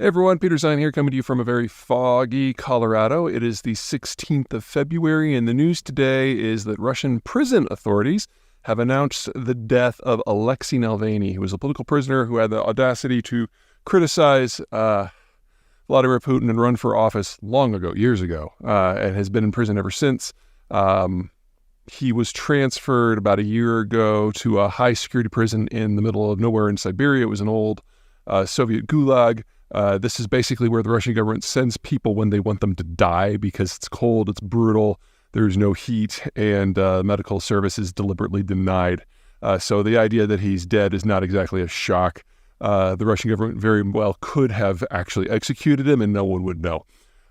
Hey everyone, Peter Zeihan here, coming to you from a very foggy Colorado. It is the 16th of February, and the news today is that Russian prison authorities have announced the death of Alexei Navalny, who was a political prisoner who had the audacity to criticize Vladimir Putin and run for office long ago, years ago, and has been in prison ever since. He was transferred about a year ago to a high-security prison in the middle of nowhere in Siberia. It was an old Soviet gulag. This is basically where the Russian government sends people when they want them to die because it's cold, it's brutal, there's no heat, and medical service is deliberately denied. So the idea that he's dead is not exactly a shock. The Russian government very well could have actually executed him and no one would know.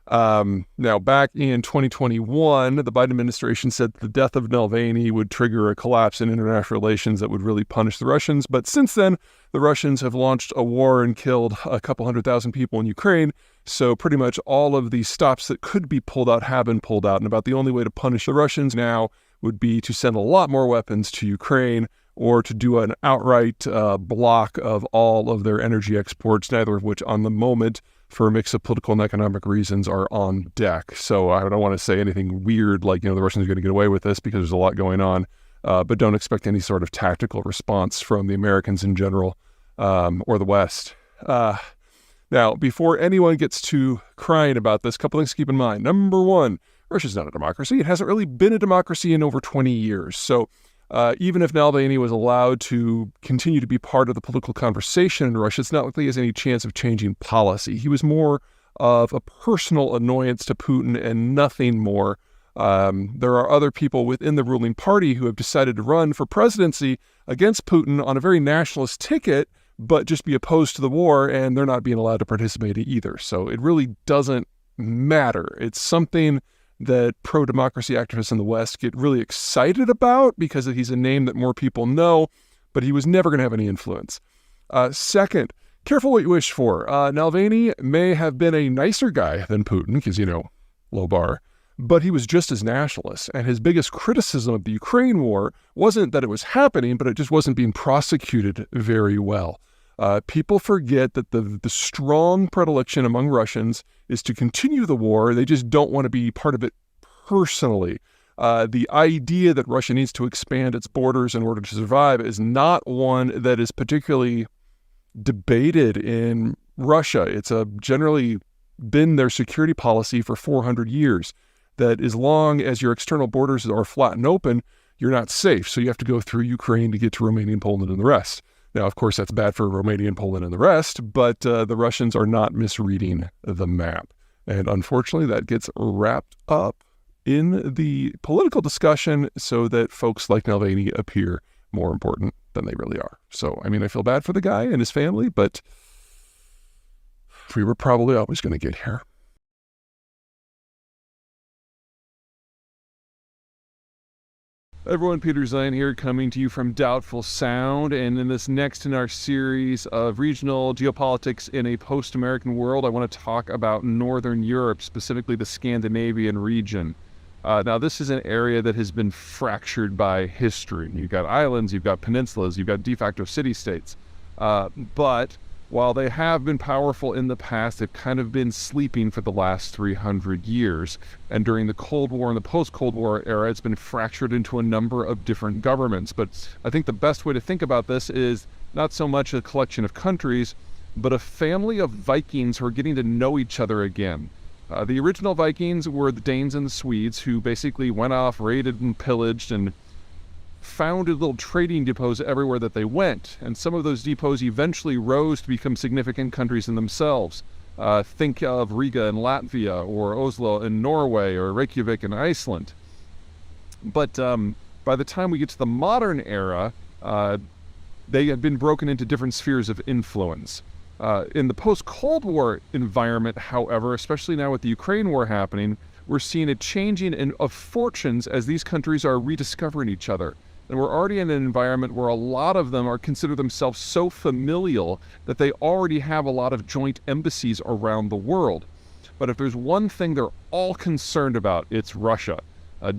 Now, back in 2021, the Biden administration said the death of Navalny would trigger a collapse in international relations that would really punish the Russians. But since then, the Russians have launched a war and killed a couple 100,000 people in Ukraine. So pretty much all of these stops that could be pulled out have been pulled out. And about the only way to punish the Russians now would be to send a lot more weapons to Ukraine or to do an outright block of all of their energy exports, neither of which on the moment, for a mix of political and economic reasons, are on deck. So I don't want to say anything weird like, the Russians are going to get away with this because there's a lot going on, but don't expect any sort of tactical response from the Americans in general or the West. Now, before anyone gets to crying about this, a couple things to keep in mind. Number one, Russia's not a democracy. It hasn't really been a democracy in over 20 years. So even if Navalny was allowed to continue to be part of the political conversation in Russia, it's not like he has any chance of changing policy. He was more of a personal annoyance to Putin and nothing more. There are other people within the ruling party who have decided to run for presidency against Putin on a very nationalist ticket, but just be opposed to the war, and they're not being allowed to participate either. So it really doesn't matter. It's something that pro-democracy activists in the West get really excited about because he's a name that more people know, but he was never going to have any influence. Second, careful what you wish for. Navalny may have been a nicer guy than Putin because, low bar, but he was just as nationalist. And his biggest criticism of the Ukraine war wasn't that it was happening, but it just wasn't being prosecuted very well. People forget that the strong predilection among Russians is to continue the war. They just don't want to be part of it personally. The idea that Russia needs to expand its borders in order to survive is not one that is particularly debated in Russia. It's generally been their security policy for 400 years, that as long as your external borders are flat and open, you're not safe. So you have to go through Ukraine to get to Romania and Poland and the rest. Now, of course, that's bad for Romania and Poland and the rest, but the Russians are not misreading the map. And unfortunately, that gets wrapped up in the political discussion so that folks like Navalny appear more important than they really are. So, I feel bad for the guy and his family, but we were probably always going to get here. Everyone, Peter Zeihan here, coming to you from Doubtful Sound, and in this next in our series of regional geopolitics in a post-American world, I want to talk about Northern Europe, specifically the Scandinavian region. Now, this is an area that has been fractured by history. You've got islands, you've got peninsulas, you've got de facto city-states, but while they have been powerful in the past, they've kind of been sleeping for the last 300 years. And during the Cold War and the post-Cold War era, it's been fractured into a number of different governments. But I think the best way to think about this is not so much a collection of countries, but a family of Vikings who are getting to know each other again. The original Vikings were the Danes and the Swedes, who basically went off, raided and pillaged, and founded little trading depots everywhere that they went, and some of those depots eventually rose to become significant countries in themselves. Think of Riga in Latvia, or Oslo in Norway, or Reykjavik in Iceland. But by the time we get to the modern era, they have been broken into different spheres of influence. In the post-Cold War environment, however, especially now with the Ukraine war happening, we're seeing a changing of fortunes as these countries are rediscovering each other. And we're already in an environment where a lot of them consider themselves so familial that they already have a lot of joint embassies around the world. But if there's one thing they're all concerned about, it's Russia.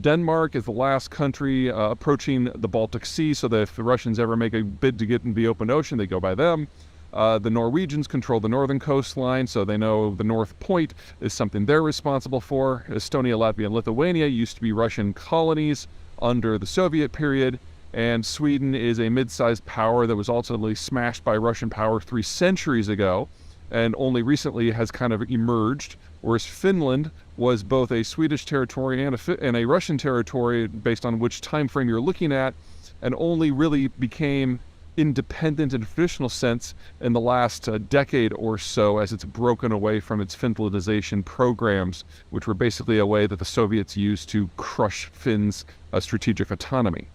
Denmark is the last country approaching the Baltic Sea, so that if the Russians ever make a bid to get into the open ocean, they go by them. The Norwegians control the northern coastline, so they know the North Point is something they're responsible for. Estonia, Latvia, and Lithuania used to be Russian colonies under the Soviet period, and Sweden is a mid-sized power that was ultimately smashed by Russian power 3 centuries ago, and only recently has kind of emerged, whereas Finland was both a Swedish territory and a Russian territory based on which time frame you're looking at, and only really became independent in a traditional sense in the last decade or so as it's broken away from its Finlandization programs, which were basically a way that the Soviets used to crush Finns' strategic autonomy.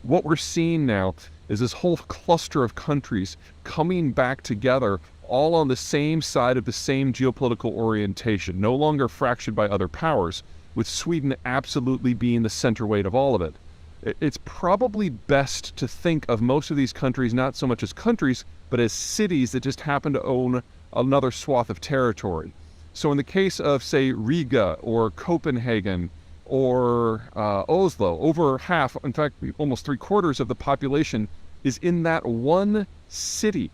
What we're seeing now is this whole cluster of countries coming back together all on the same side of the same geopolitical orientation, no longer fractured by other powers, with Sweden absolutely being the center weight of all of it. It's probably best to think of most of these countries not so much as countries, but as cities that just happen to own another swath of territory. So in the case of, say, Riga or Copenhagen or Oslo, over half, in fact, almost 3/4 of the population is in that one city,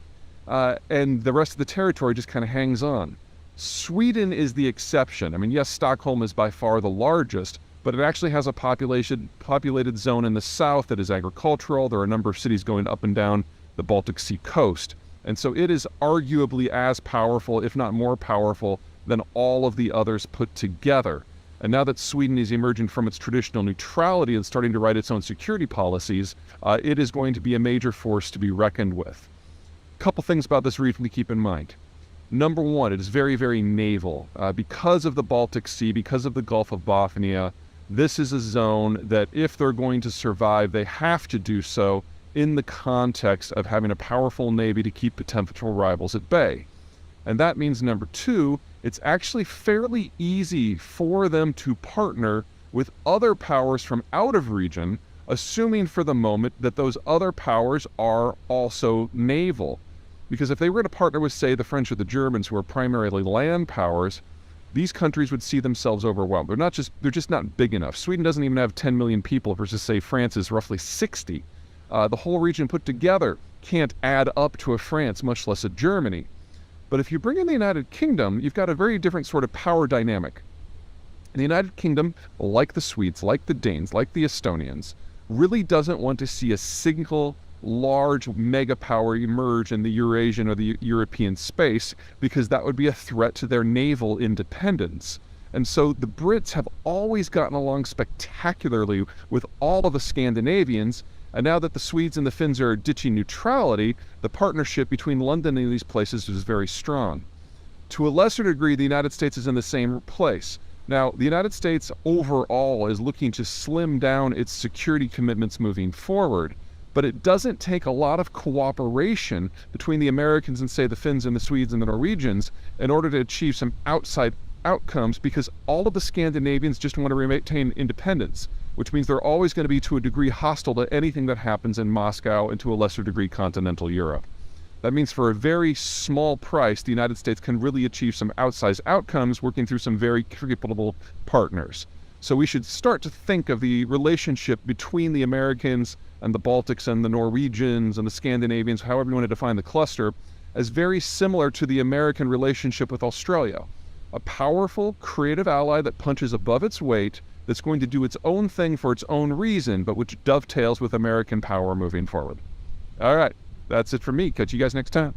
and the rest of the territory just kind of hangs on. Sweden is the exception. I mean, yes, Stockholm is by far the largest, but it actually has a populated zone in the south that is agricultural. There are a number of cities going up and down the Baltic Sea coast. And so it is arguably as powerful, if not more powerful, than all of the others put together. And now that Sweden is emerging from its traditional neutrality and starting to write its own security policies, it is going to be a major force to be reckoned with. A couple things about this region to keep in mind. Number one, it is very, very naval. Because of the Baltic Sea, because of the Gulf of Bothnia, this is a zone that if they're going to survive, they have to do so in the context of having a powerful navy to keep potential rivals at bay. And that means, number two, it's actually fairly easy for them to partner with other powers from out of region, assuming for the moment that those other powers are also naval. Because if they were to partner with, say, the French or the Germans, who are primarily land powers, these countries would see themselves overwhelmed. They're just not big enough. Sweden doesn't even have 10 million people versus, say, France is roughly 60. The whole region put together can't add up to a France, much less a Germany. But if you bring in the United Kingdom, you've got a very different sort of power dynamic. The United Kingdom, like the Swedes, like the Danes, like the Estonians, really doesn't want to see a single large mega power emerge in the Eurasian or the European space, because that would be a threat to their naval independence. And so the Brits have always gotten along spectacularly with all of the Scandinavians, and now that the Swedes and the Finns are ditching neutrality, the partnership between London and these places is very strong. To a lesser degree, the United States is in the same place. Now, the United States overall is looking to slim down its security commitments moving forward, but it doesn't take a lot of cooperation between the Americans and, say, the Finns and the Swedes and the Norwegians in order to achieve some outside outcomes, because all of the Scandinavians just want to maintain independence, which means they're always going to be to a degree hostile to anything that happens in Moscow and to a lesser degree continental Europe. That means for a very small price, the United States can really achieve some outsized outcomes working through some very capable partners. So we should start to think of the relationship between the Americans and the Baltics and the Norwegians and the Scandinavians, however you want to define the cluster, as very similar to the American relationship with Australia. A powerful, creative ally that punches above its weight, that's going to do its own thing for its own reason, but which dovetails with American power moving forward. All right, that's it from me. Catch you guys next time.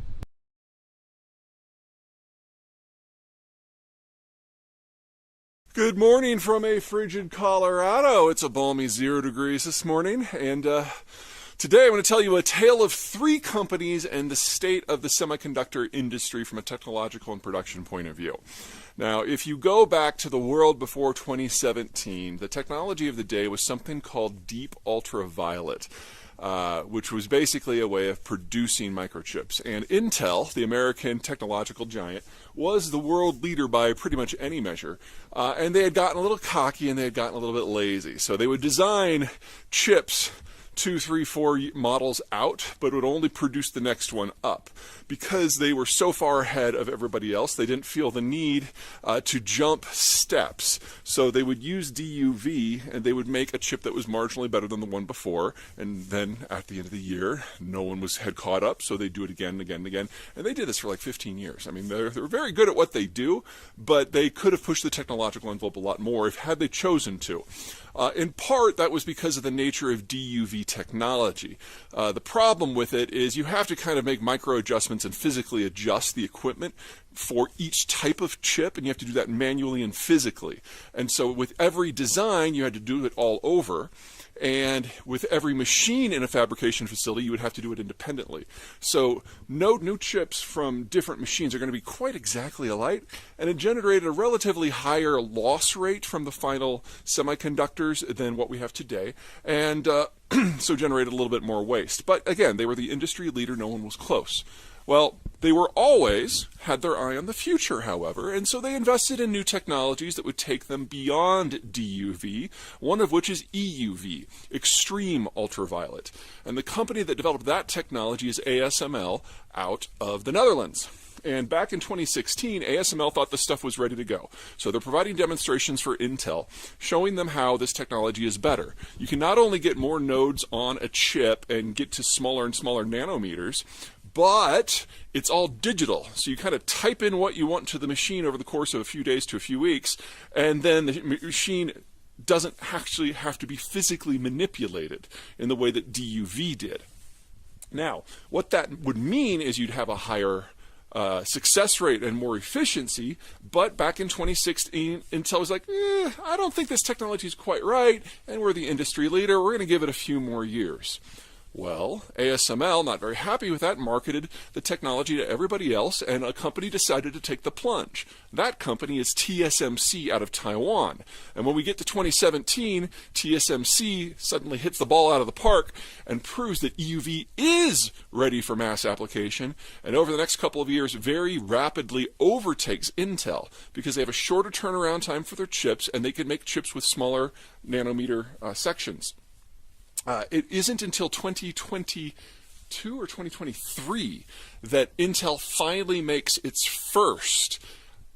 Good morning from a frigid Colorado. It's a balmy 0 degrees this morning, and today I'm going to tell you a tale of 3 companies and the state of the semiconductor industry from a technological and production point of view. Now, if you go back to the world before 2017, the technology of the day was something called deep ultraviolet, which was basically a way of producing microchips. And Intel, the American technological giant, was the world leader by pretty much any measure. And they had gotten a little cocky and they had gotten a little bit lazy. So they would design chips 2, 3, 4 models out, but would only produce the next one up. Because they were so far ahead of everybody else, they didn't feel the need to jump steps. So they would use DUV, and they would make a chip that was marginally better than the one before, and then at the end of the year, no one had caught up, so they'd do it again and again and again. And they did this for like 15 years. I mean, they're very good at what they do, but they could have pushed the technological envelope a lot more had they chosen to. In part, that was because of the nature of DUV technology. The problem with it is you have to kind of make micro adjustments and physically adjust the equipment for each type of chip, and you have to do that manually and physically. And so with every design, you had to do it all over. And with every machine in a fabrication facility, you would have to do it independently. So no new chips from different machines are going to be quite exactly alike, and it generated a relatively higher loss rate from the final semiconductors than what we have today, and so generated a little bit more waste. But again, they were the industry leader. No one was close. Well, they were always had their eye on the future, however, and so they invested in new technologies that would take them beyond DUV, one of which is EUV, extreme ultraviolet. And the company that developed that technology is ASML out of the Netherlands. And back in 2016, ASML thought this stuff was ready to go. So they're providing demonstrations for Intel, showing them how this technology is better. You can not only get more nodes on a chip and get to smaller and smaller nanometers, but it's all digital. So you kind of type in what you want to the machine over the course of a few days to a few weeks, and then the machine doesn't actually have to be physically manipulated in the way that DUV did. Now, what that would mean is you'd have a higher success rate and more efficiency, but back in 2016, Intel was like, I don't think this technology is quite right, and we're the industry leader, we're going to give it a few more years. Well, ASML, not very happy with that, marketed the technology to everybody else, and a company decided to take the plunge. That company is TSMC out of Taiwan. And when we get to 2017, TSMC suddenly hits the ball out of the park and proves that EUV is ready for mass application, and over the next couple of years very rapidly overtakes Intel because they have a shorter turnaround time for their chips, and they can make chips with smaller nanometer sections. It isn't until 2022 or 2023 that Intel finally makes its first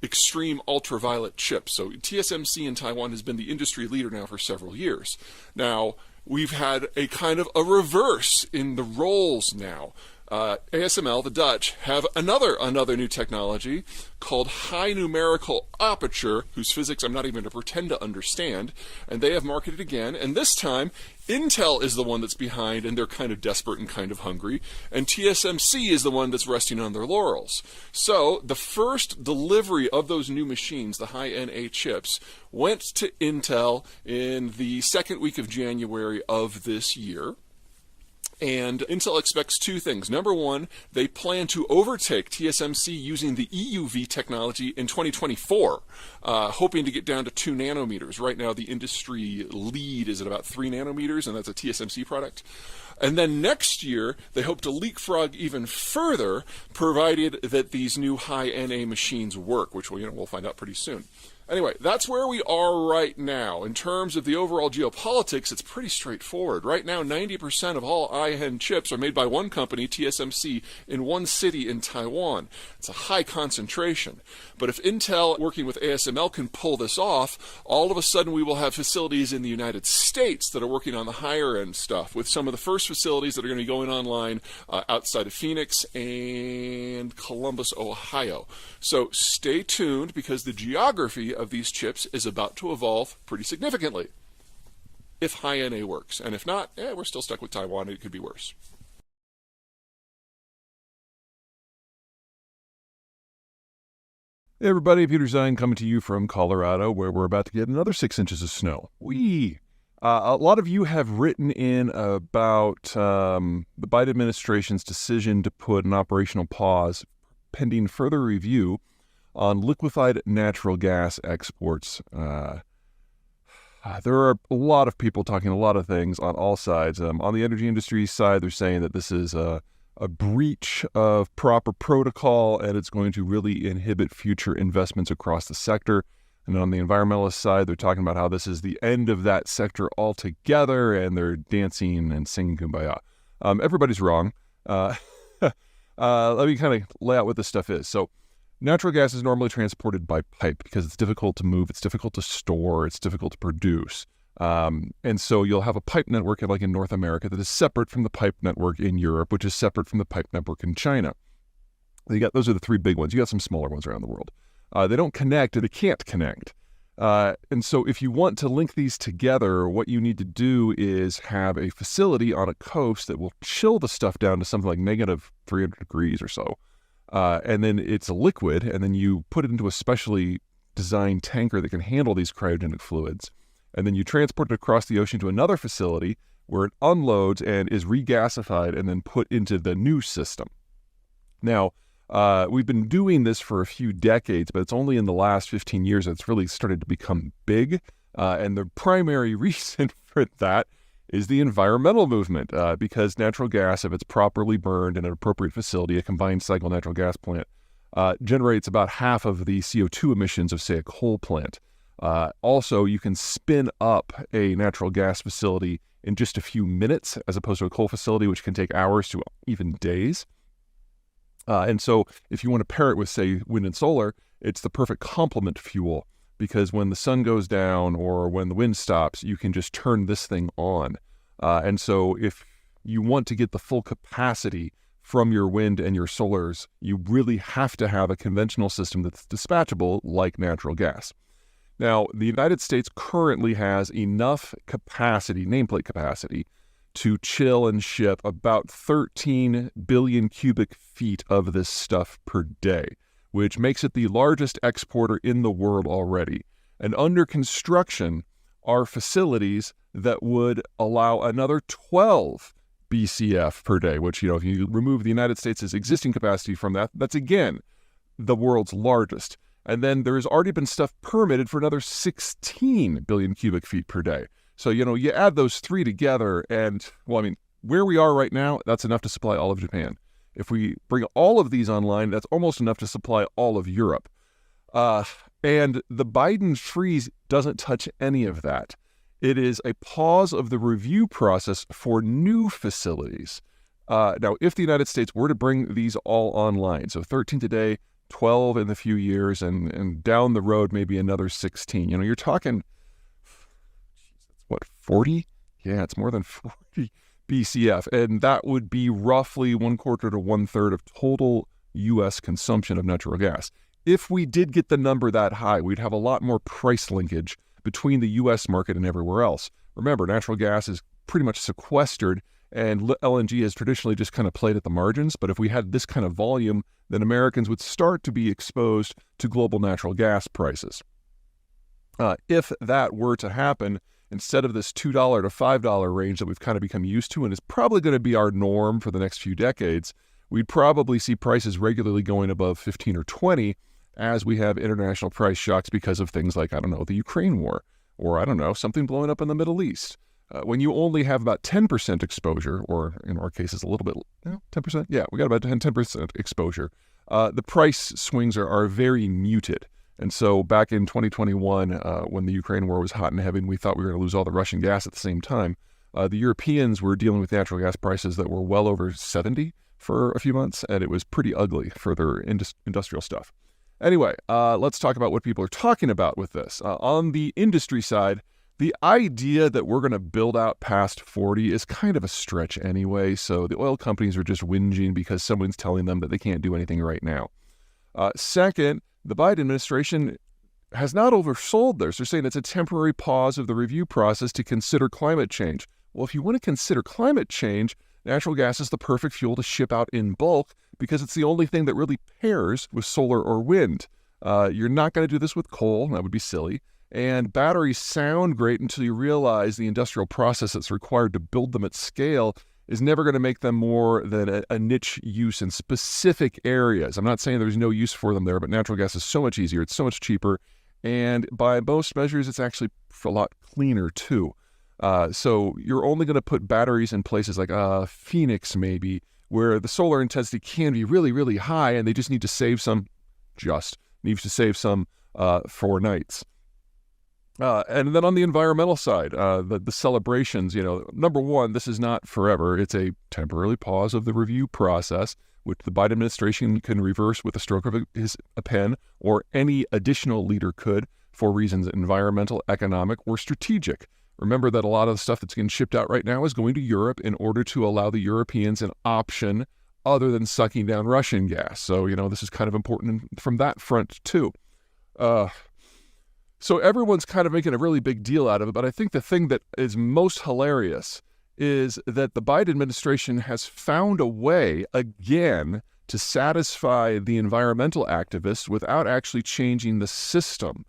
extreme ultraviolet chip. So TSMC in Taiwan has been the industry leader now for several years. Now, we've had a kind of a reverse in the roles now. ASML, the Dutch, have another new technology called high numerical aperture, whose physics I'm not even going to pretend to understand, and they have marketed again, and this time Intel is the one that's behind, and they're kind of desperate and kind of hungry, and TSMC is the one that's resting on their laurels. So the first delivery of those new machines, the high NA chips, went to Intel in the second week of January of this year. And Intel expects two things. Number one, they plan to overtake TSMC using the EUV technology in 2024, hoping to get down to 2 nanometers. Right now, the industry lead is at about 3 nanometers, and that's a TSMC product. And then next year, they hope to leapfrog even further, provided that these new high NA machines work, which we'll find out pretty soon. Anyway, that's where we are right now. In terms of the overall geopolitics, it's pretty straightforward. Right now, 90% of all IHN chips are made by one company, TSMC, in one city in Taiwan. It's a high concentration. But if Intel, working with ASML, can pull this off, all of a sudden we will have facilities in the United States that are working on the higher end stuff, with some of the first facilities that are going to be going online outside of Phoenix and Columbus, Ohio. So stay tuned, because the geography of these chips is about to evolve pretty significantly, if high NA works. And if not, we're still stuck with Taiwan. It could be worse. Hey everybody, Peter Zeihan coming to you from Colorado, where we're about to get another 6 inches of snow. A lot of you have written in about the Biden administration's decision to put an operational pause pending further review on liquefied natural gas exports. There are a lot of people talking a lot of things on all sides. On the energy industry side, they're saying that this is a breach of proper protocol, and it's going to really inhibit future investments across the sector. And on the environmentalist side, they're talking about how this is the end of that sector altogether, and they're dancing and singing Kumbaya. Everybody's wrong. Let me kind of lay out what this stuff is. So natural gas is normally transported by pipe because it's difficult to move, it's difficult to store, it's difficult to produce. And so you'll have a pipe network like in North America that is separate from the pipe network in Europe, which is separate from the pipe network in China. Those are the three big ones. You got some smaller ones around the world. They don't connect, or they can't connect. And so if you want to link these together, what you need to do is have a facility on a coast that will chill the stuff down to something like negative 300 degrees or so. And then it's a liquid, and then you put it into a specially designed tanker that can handle these cryogenic fluids. And then you transport it across the ocean to another facility where it unloads and is regasified and then put into the new system. Now, we've been doing this for a few decades, but it's only in the last 15 years that it's really started to become big. And the primary reason for that is the environmental movement, because natural gas, if it's properly burned in an appropriate facility, a combined cycle natural gas plant, generates about half of the CO2 emissions of, say, a coal plant. Also, you can spin up a natural gas facility in just a few minutes, as opposed to a coal facility, which can take hours to even days. And so if you want to pair it with, say, wind and solar, it's the perfect complement fuel, because when the sun goes down or when the wind stops, you can just turn this thing on. And so if you want to get the full capacity from your wind and your solars, you really have to have a conventional system that's dispatchable like natural gas. Now, the United States currently has enough capacity, nameplate capacity, to chill and ship about 13 billion cubic feet of this stuff per day, which makes it the largest exporter in the world already. And under construction are facilities that would allow another 12 BCF per day, which, if you remove the United States' existing capacity from that, that's again the world's largest. And then there's already been stuff permitted for another 16 billion cubic feet per day. So, you add those three together and, where we are right now, that's enough to supply all of Japan. If we bring all of these online, that's almost enough to supply all of Europe. And the Biden freeze doesn't touch any of that. It is a pause of the review process for new facilities. Now, if the United States were to bring these all online, so 13 today, 12 in a few years, and down the road, maybe another 16, you're talking... 40? Yeah, it's more than 40 BCF. And that would be roughly 1/4 to 1/3 of total U.S. consumption of natural gas. If we did get the number that high, we'd have a lot more price linkage between the U.S. market and everywhere else. Remember, natural gas is pretty much sequestered, and LNG has traditionally just kind of played at the margins. But if we had this kind of volume, then Americans would start to be exposed to global natural gas prices. If that were to happen, instead of this $2 to $5 range that we've kind of become used to and is probably going to be our norm for the next few decades, we'd probably see prices regularly going above 15 or 20 as we have international price shocks because of things like, the Ukraine war, or something blowing up in the Middle East. When you only have about 10% exposure, or in our cases a little bit, 10%? Yeah, we got about 10% exposure. The price swings are very muted. And so back in 2021, when the Ukraine war was hot and heavy and we thought we were going to lose all the Russian gas at the same time, the Europeans were dealing with natural gas prices that were well over 70 for a few months, and it was pretty ugly for their industrial stuff. Anyway, let's talk about what people are talking about with this. On the industry side, the idea that we're going to build out past 40 is kind of a stretch anyway, so the oil companies are just whinging because someone's telling them that they can't do anything right now. Second, the Biden administration has not oversold this. They're saying it's a temporary pause of the review process to consider climate change. Well, if you want to consider climate change, natural gas is the perfect fuel to ship out in bulk because it's the only thing that really pairs with solar or wind. You're not going to do this with coal. That would be silly. And batteries sound great until you realize the industrial process that's required to build them at scale is never going to make them more than a niche use in specific areas. I'm not saying there's no use for them there, but natural gas is so much easier. It's so much cheaper. And by most measures, it's actually a lot cleaner too. So you're only going to put batteries in places like Phoenix maybe, where the solar intensity can be really, really high and they just need to save some for nights. And then on the environmental side, the celebrations, number one, this is not forever. It's a temporary pause of the review process, which the Biden administration can reverse with a stroke of a pen, or any additional leader could, for reasons environmental, economic, or strategic. Remember that a lot of the stuff that's getting shipped out right now is going to Europe in order to allow the Europeans an option other than sucking down Russian gas. So, this is kind of important from that front, too. So everyone's kind of making a really big deal out of it, but I think the thing that is most hilarious is that the Biden administration has found a way, again, to satisfy the environmental activists without actually changing the system.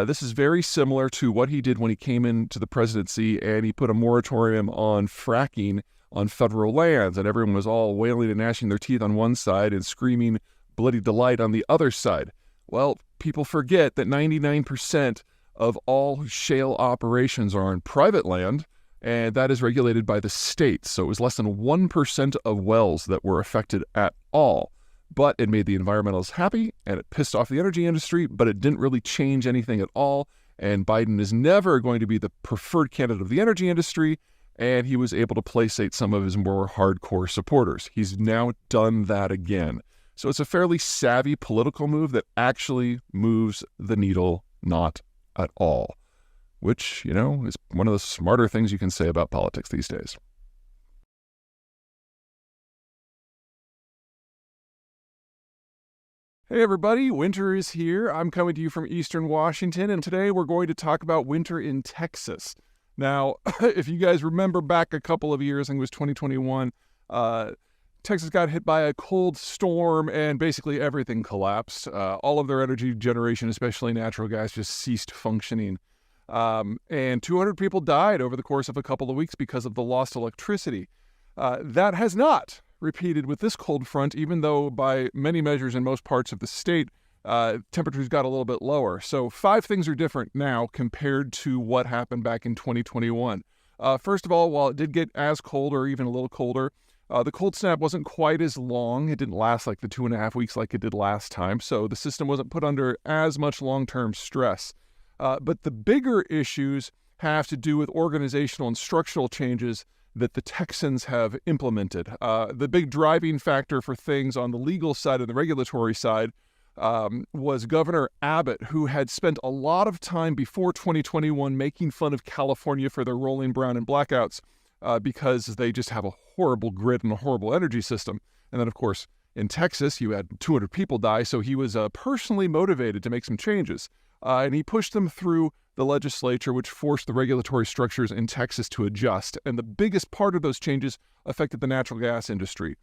This is very similar to what he did when he came into the presidency and he put a moratorium on fracking on federal lands, and everyone was all wailing and gnashing their teeth on one side and screaming bloody delight on the other side. Well, people forget that 99% of all shale operations are on private land, and that is regulated by the state. So it was less than 1% of wells that were affected at all. But it made the environmentalists happy, and it pissed off the energy industry, but it didn't really change anything at all. And Biden is never going to be the preferred candidate of the energy industry, and he was able to placate some of his more hardcore supporters. He's now done that again. So it's a fairly savvy political move that actually moves the needle not at all, which, is one of the smarter things you can say about politics these days. Hey everybody, winter is here. I'm coming to you from Eastern Washington, and today we're going to talk about winter in Texas. Now, if you guys remember back a couple of years, I think it was 2021, Texas got hit by a cold storm and basically everything collapsed. All of their energy generation, especially natural gas, just ceased functioning. And 200 people died over the course of a couple of weeks because of the lost electricity. That has not repeated with this cold front, even though by many measures in most parts of the state, temperatures got a little bit lower. So 5 things are different now compared to what happened back in 2021. First of all, while it did get as cold or even a little colder, the cold snap wasn't quite as long. It didn't last like the 2.5 weeks like it did last time, so the system wasn't put under as much long-term stress. But the bigger issues have to do with organizational and structural changes that the Texans have implemented. The big driving factor for things on the legal side and the regulatory side was Governor Abbott, who had spent a lot of time before 2021 making fun of California for their rolling brown and blackouts, because they just have a horrible grid and a horrible energy system. And then, of course, in Texas, you had 200 people die, so he was personally motivated to make some changes. And he pushed them through the legislature, which forced the regulatory structures in Texas to adjust. And the biggest part of those changes affected the natural gas industry.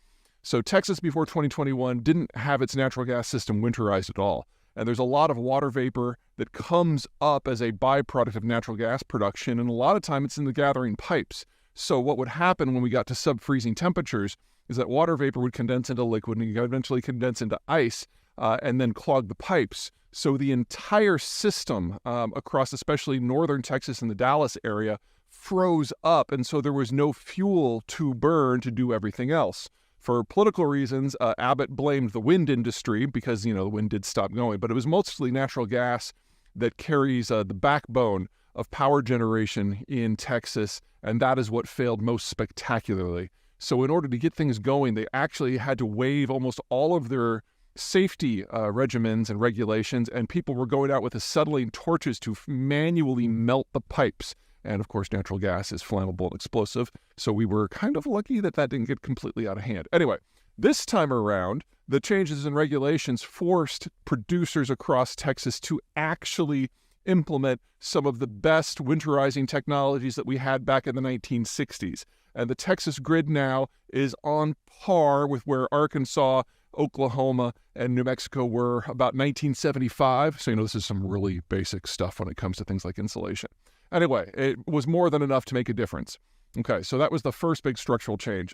So Texas, before 2021, didn't have its natural gas system winterized at all. And there's a lot of water vapor that comes up as a byproduct of natural gas production, and a lot of time it's in the gathering pipes. So what would happen when we got to sub-freezing temperatures is that water vapor would condense into liquid and eventually condense into ice and then clog the pipes. So the entire system across especially northern Texas and the Dallas area froze up, and so there was no fuel to burn to do everything else. For political reasons, Abbott blamed the wind industry because, the wind did stop going, but it was mostly natural gas that carries the backbone of power generation in Texas, and that is what failed most spectacularly. So in order to get things going, they actually had to waive almost all of their safety regimens and regulations, and people were going out with acetylene torches to manually melt the pipes. And of course, natural gas is flammable and explosive, so we were kind of lucky that didn't get completely out of hand. Anyway, this time around, the changes in regulations forced producers across Texas to actually implement some of the best winterizing technologies that we had back in the 1960s. And the Texas grid now is on par with where Arkansas, Oklahoma, and New Mexico were about 1975. So, this is some really basic stuff when it comes to things like insulation. Anyway, it was more than enough to make a difference. Okay, so that was the first big structural change.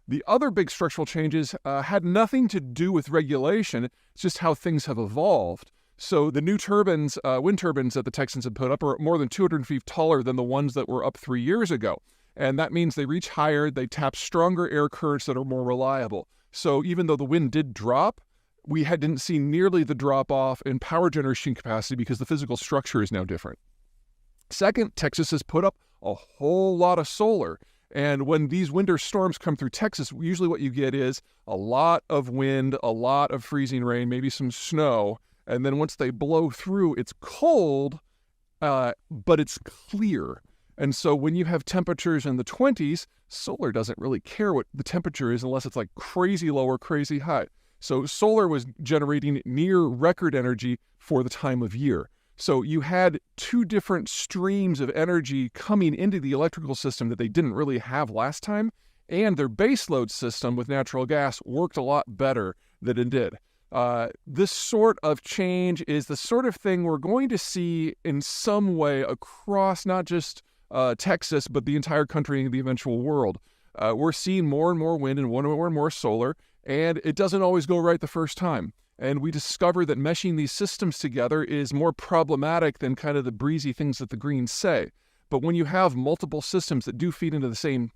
The other big structural changes had nothing to do with regulation. It's just how things have evolved. So the new turbines, wind turbines that the Texans have put up are more than 200 feet taller than the ones that were up 3 years ago. And that means they reach higher, they tap stronger air currents that are more reliable. So even though the wind did drop, we didn't see nearly the drop off in power generation capacity because the physical structure is now different. Second, Texas has put up a whole lot of solar. And when these winter storms come through Texas, usually what you get is a lot of wind, a lot of freezing rain, maybe some snow. And then once they blow through, it's cold, but it's clear. And so when you have temperatures in the 20s, solar doesn't really care what the temperature is unless it's like crazy low or crazy high. So solar was generating near record energy for the time of year. So you had two different streams of energy coming into the electrical system that they didn't really have last time, and their baseload system with natural gas worked a lot better than it did. This sort of change is the sort of thing we're going to see in some way across not just Texas, but the entire country and the eventual world. We're seeing more and more wind and more and more solar, and it doesn't always go right the first time. And we discover that meshing these systems together is more problematic than kind of the breezy things that the Greens say. But when you have multiple systems that do feed into the same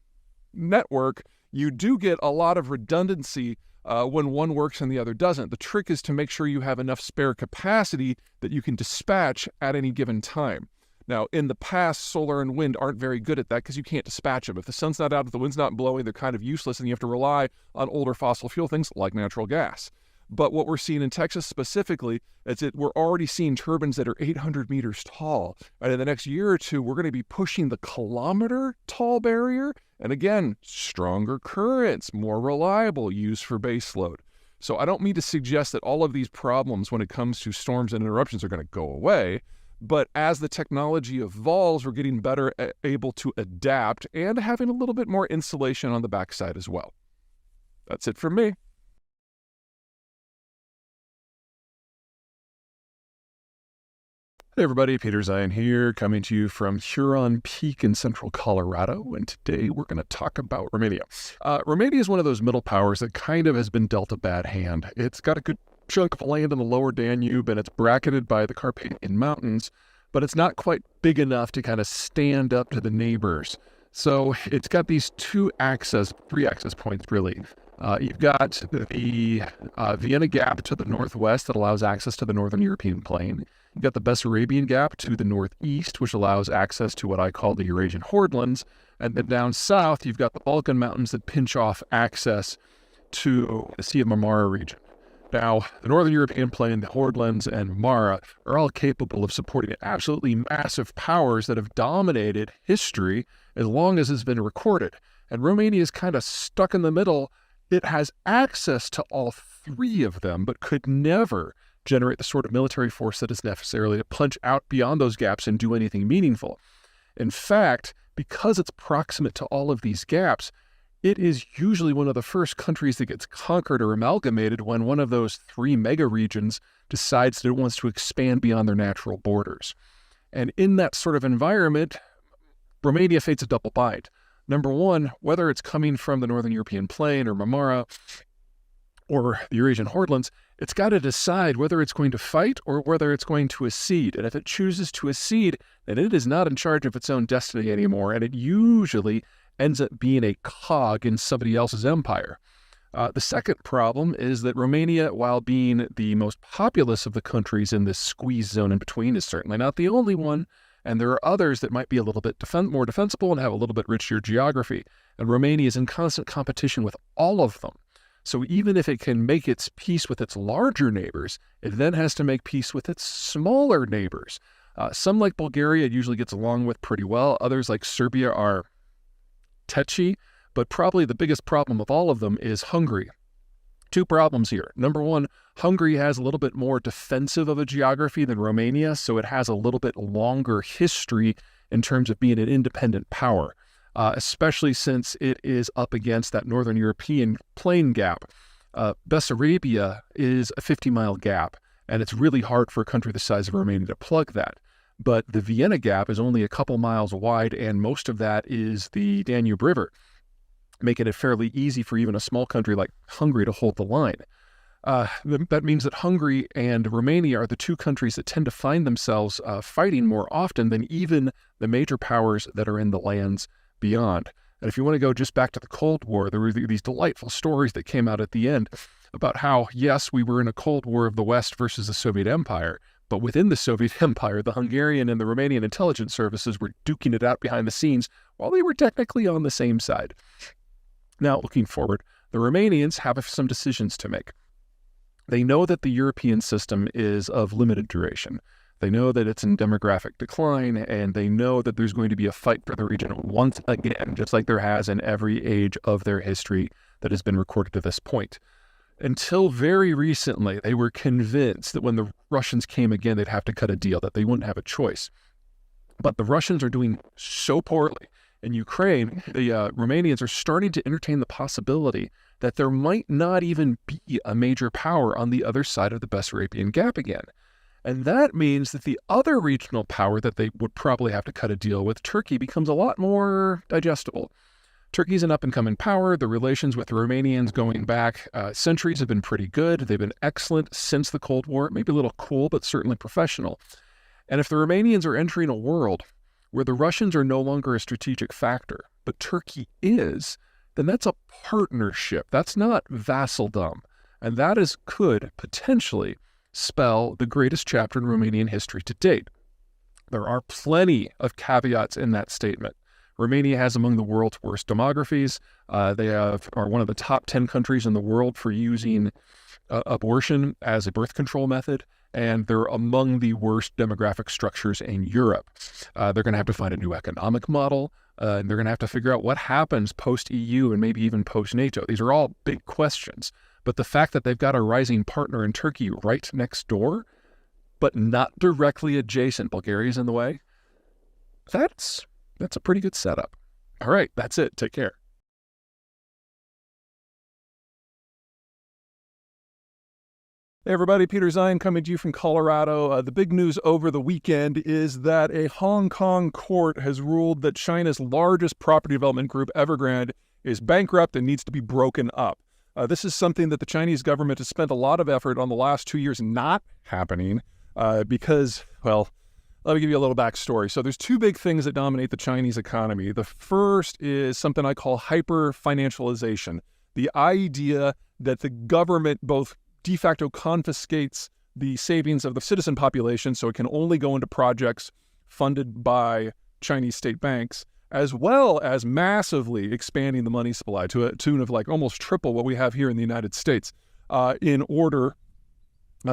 network, you do get a lot of redundancy when one works and the other doesn't. The trick is to make sure you have enough spare capacity that you can dispatch at any given time. Now, in the past, solar and wind aren't very good at that because you can't dispatch them. If the sun's not out, if the wind's not blowing, they're kind of useless, and you have to rely on older fossil fuel things like natural gas. But what we're seeing in Texas specifically is that we're already seeing turbines that are 800 meters tall. And in the next year or two, we're going to be pushing the kilometer tall barrier. And again, stronger currents, more reliable, used for baseload. So I don't mean to suggest that all of these problems when it comes to storms and interruptions are going to go away. But as the technology evolves, we're getting better able to adapt and having a little bit more insulation on the backside as well. That's it from me. Hey everybody, Peter Zeihan here, coming to you from Huron Peak in central Colorado, and today we're going to talk about Romania. Romania is one of those middle powers that kind of has been dealt a bad hand. It's got a good chunk of land in the lower Danube, and it's bracketed by the Carpathian Mountains, but it's not quite big enough to kind of stand up to the neighbors. So it's got these three access points, really. You've got the Vienna Gap to the northwest that allows access to the northern European plain. You've got the Bessarabian Gap to the northeast, which allows access to what I call the Eurasian Hordelands. And then down south, you've got the Balkan Mountains that pinch off access to the Sea of Marmara region. Now, the northern European plain, the Hordelands, and Marmara are all capable of supporting absolutely massive powers that have dominated history as long as it's been recorded. And Romania is kind of stuck in the middle. It has access to all three of them, but could never generate the sort of military force that is necessary to punch out beyond those gaps and do anything meaningful. In fact, because it's proximate to all of these gaps, it is usually one of the first countries that gets conquered or amalgamated when one of those three mega regions decides that it wants to expand beyond their natural borders. And in that sort of environment, Romania faces a double bind. Number one, whether it's coming from the northern European plain or Marmara or the Eurasian Hordelands, it's got to decide whether it's going to fight or whether it's going to accede. And if it chooses to accede, then it is not in charge of its own destiny anymore, and it usually ends up being a cog in somebody else's empire. The second problem is that Romania, while being the most populous of the countries in this squeeze zone in between, is certainly not the only one, and there are others that might be a little bit more defensible and have a little bit richer geography. And Romania is in constant competition with all of them. So even if it can make its peace with its larger neighbors, it then has to make peace with its smaller neighbors. Some, like Bulgaria, it usually gets along with pretty well. Others, like Serbia, are touchy, but probably the biggest problem of all of them is Hungary. Two problems here. Number one, Hungary has a little bit more defensive of a geography than Romania, so it has a little bit longer history in terms of being an independent power. Especially since it is up against that northern European plain gap. Bessarabia is a 50-mile gap, and it's really hard for a country the size of Romania to plug that. But the Vienna Gap is only a couple miles wide, and most of that is the Danube River, making it fairly easy for even a small country like Hungary to hold the line. That means that Hungary and Romania are the two countries that tend to find themselves fighting more often than even the major powers that are in the lands beyond. And if you want to go just back to the Cold War, there were these delightful stories that came out at the end about how, yes, we were in a Cold War of the West versus the Soviet Empire, But within the Soviet Empire, the Hungarian and the Romanian intelligence services were duking it out behind the scenes while they were technically on the same side. Now, looking forward, the Romanians have some decisions to make. They know that the European system is of limited duration. They know that it's in demographic decline, and they know that there's going to be a fight for the region once again, just like there has in every age of their history that has been recorded to this point. Until very recently, they were convinced that when the Russians came again, they'd have to cut a deal, that they wouldn't have a choice. But the Russians are doing so poorly. In Ukraine, the Romanians are starting to entertain the possibility that there might not even be a major power on the other side of the Bessarabian Gap again. And that means that the other regional power that they would probably have to cut a deal with, Turkey, becomes a lot more digestible. Turkey's an up-and-coming power. The relations with the Romanians going back centuries have been pretty good. They've been excellent since the Cold War, maybe a little cool, but certainly professional. And if the Romanians are entering a world where the Russians are no longer a strategic factor, but Turkey is, then that's a partnership. That's not vassaldom. And that could potentially spell the greatest chapter in Romanian history to date. There are plenty of caveats in that statement. Romania has among the world's worst demographies. They are one of the top 10 countries in the world for using abortion as a birth control method, and they're among the worst demographic structures in Europe. They're going to have to find a new economic model, and they're going to have to figure out what happens post-EU and maybe even post-NATO. These are all big questions, but the fact that they've got a rising partner in Turkey right next door, but not directly adjacent, Bulgaria's in the way, that's a pretty good setup. All right, that's it. Take care. Hey everybody, Peter Zeihan coming to you from Colorado. The big news over the weekend is that a Hong Kong court has ruled that China's largest property development group, Evergrande, is bankrupt and needs to be broken up. This is something that the Chinese government has spent a lot of effort on the last 2 years not happening because, well, let me give you a little backstory. So there's two big things that dominate the Chinese economy. The first is something I call hyper-financialization, the idea that the government both de facto confiscates the savings of the citizen population so it can only go into projects funded by Chinese state banks, as well as massively expanding the money supply to a tune of like almost triple what we have here in the United States in order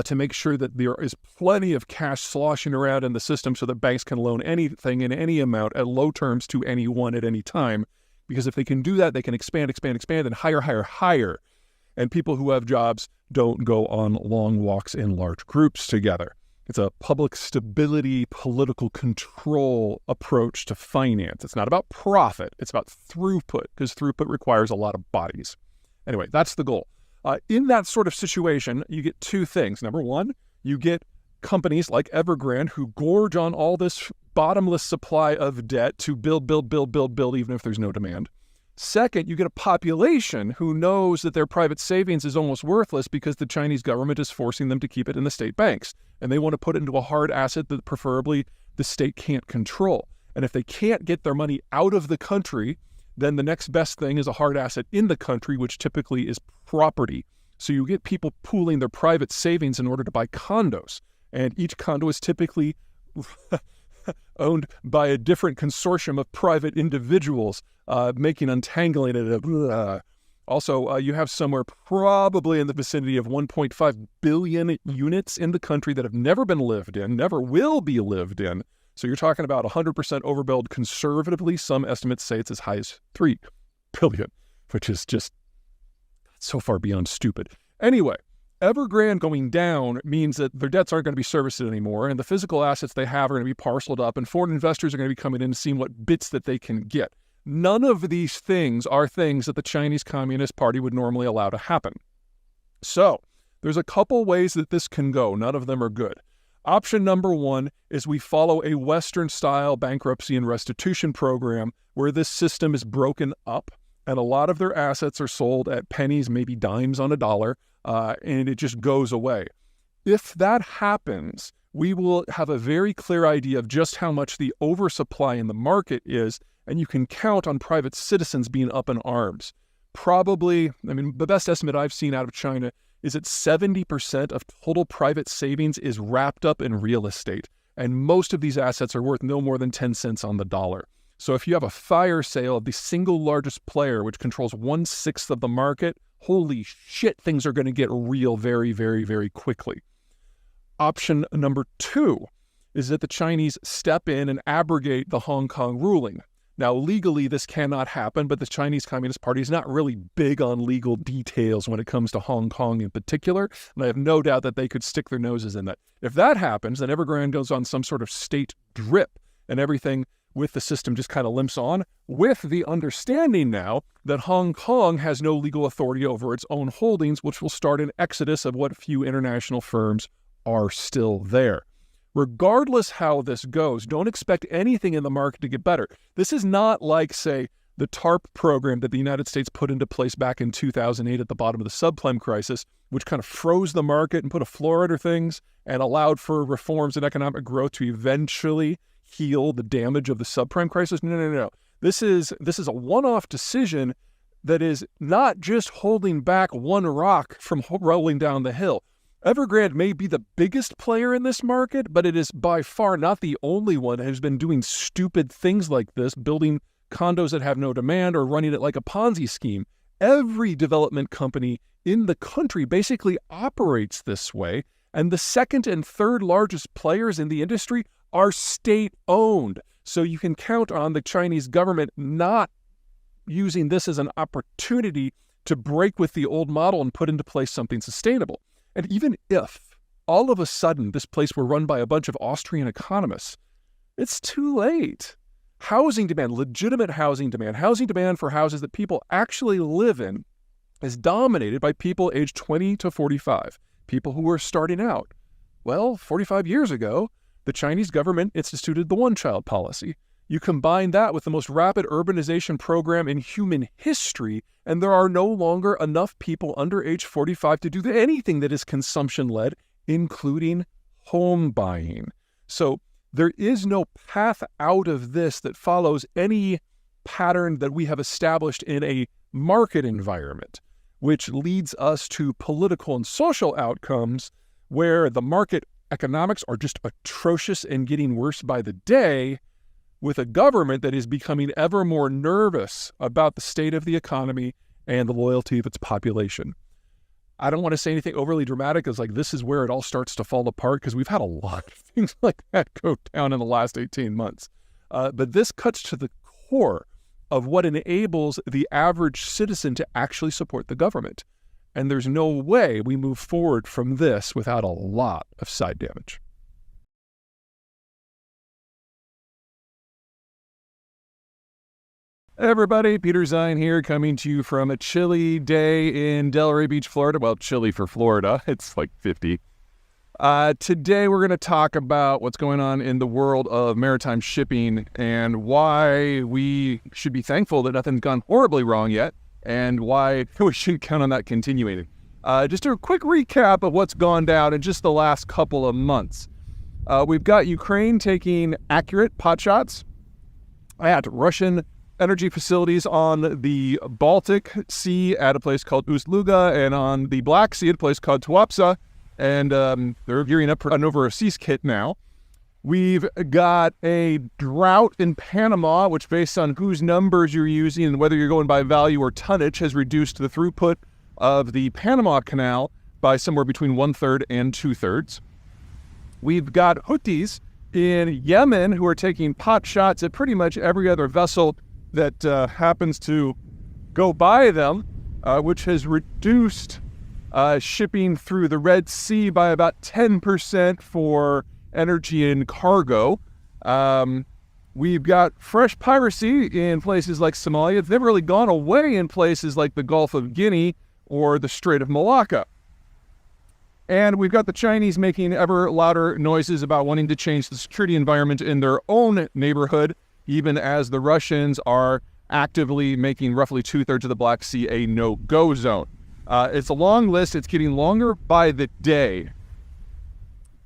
to make sure that there is plenty of cash sloshing around in the system so that banks can loan anything in any amount at low terms to anyone at any time. Because if they can do that, they can expand, and hire. And people who have jobs don't go on long walks in large groups together. It's a public stability, political control approach to finance. It's not about profit. It's about throughput, because throughput requires a lot of bodies. Anyway, that's the goal. In that sort of situation, you get two things. Number one, you get companies like Evergrande who gorge on all this bottomless supply of debt to build, even if there's no demand. Second, you get a population who knows that their private savings is almost worthless because the Chinese government is forcing them to keep it in the state banks. And they want to put it into a hard asset that preferably the state can't control. And if they can't get their money out of the country, then the next best thing is a hard asset in the country, which typically is property. So you get people pooling their private savings in order to buy condos. And each condo is typically owned by a different consortium of private individuals, making untangling it. Also, you have somewhere probably in the vicinity of 1.5 billion units in the country that have never been lived in, never will be lived in. So you're talking about 100% overbuild conservatively. Some estimates say it's as high as 3 billion, which is just so far beyond stupid. Anyway, Evergrande going down means that their debts aren't going to be serviced anymore, and the physical assets they have are going to be parceled up, and foreign investors are going to be coming in and seeing what bits that they can get. None of these things are things that the Chinese Communist Party would normally allow to happen. So there's a couple ways that this can go. None of them are good. Option number one is we follow a Western-style bankruptcy and restitution program where this system is broken up and a lot of their assets are sold at pennies, maybe dimes on a dollar, and it just goes away. If that happens, we will have a very clear idea of just how much the oversupply in the market is, and you can count on private citizens being up in arms. Probably, the best estimate I've seen out of China is that 70% of total private savings is wrapped up in real estate. And most of these assets are worth no more than 10 cents on the dollar. So if you have a fire sale of the single largest player, which controls 1/6 of the market, holy shit, things are going to get real very, very, very quickly. Option number 2 is that the Chinese step in and abrogate the Hong Kong ruling. Now, legally, this cannot happen, but the Chinese Communist Party is not really big on legal details when it comes to Hong Kong in particular, and I have no doubt that they could stick their noses in that. If that happens, then Evergrande goes on some sort of state drip, and everything with the system just kind of limps on, with the understanding now that Hong Kong has no legal authority over its own holdings, which will start an exodus of what few international firms are still there. Regardless how this goes, don't expect anything in the market to get better. This is not like, say, the TARP program that the United States put into place back in 2008 at the bottom of the subprime crisis, which kind of froze the market and put a floor under things and allowed for reforms and economic growth to eventually heal the damage of the subprime crisis. No. This is a one-off decision that is not just holding back one rock from rolling down the hill. Evergrande may be the biggest player in this market, but it is by far not the only one who's been doing stupid things like this, building condos that have no demand or running it like a Ponzi scheme. Every development company in the country basically operates this way, and the second and third largest players in the industry are state-owned. So you can count on the Chinese government not using this as an opportunity to break with the old model and put into place something sustainable. And even if all of a sudden this place were run by a bunch of Austrian economists, it's too late. Housing demand, legitimate housing demand for houses that people actually live in, is dominated by people aged 20 to 45, people who are starting out. Well, 45 years ago, the Chinese government instituted the one-child policy. You combine that with the most rapid urbanization program in human history, and there are no longer enough people under age 45 to do anything that is consumption-led, including home buying. So there is no path out of this that follows any pattern that we have established in a market environment, which leads us to political and social outcomes where the market economics are just atrocious and getting worse by the day, with a government that is becoming ever more nervous about the state of the economy and the loyalty of its population. I don't want to say anything overly dramatic as like this is where it all starts to fall apart, because we've had a lot of things like that go down in the last 18 months. But this cuts to the core of what enables the average citizen to actually support the government. And there's no way we move forward from this without a lot of side damage. Hey everybody, Peter Zeihan here, coming to you from a chilly day in Delray Beach, Florida. Well, chilly for Florida. It's like 50. Today we're going to talk about what's going on in the world of maritime shipping and why we should be thankful that nothing's gone horribly wrong yet and why we shouldn't count on that continuing. Just a quick recap of what's gone down in just the last couple of months. We've got Ukraine taking accurate potshots at Russian energy facilities on the Baltic Sea at a place called Ust-Luga and on the Black Sea at a place called Tuapse. And they're gearing up for an overseas kit now. We've got a drought in Panama, which based on whose numbers you're using and whether you're going by value or tonnage has reduced the throughput of the Panama Canal by somewhere between 1/3 and 2/3. We've got Houthis in Yemen who are taking pot shots at pretty much every other vessel that happens to go by them, which has reduced shipping through the Red Sea by about 10% for energy and cargo. We've got fresh piracy in places like Somalia. It's never really gone away in places like the Gulf of Guinea or the Strait of Malacca. And we've got the Chinese making ever louder noises about wanting to change the security environment in their own neighborhood, even as the Russians are actively making roughly 2/3 of the Black Sea a no-go zone. It's a long list. It's getting longer by the day.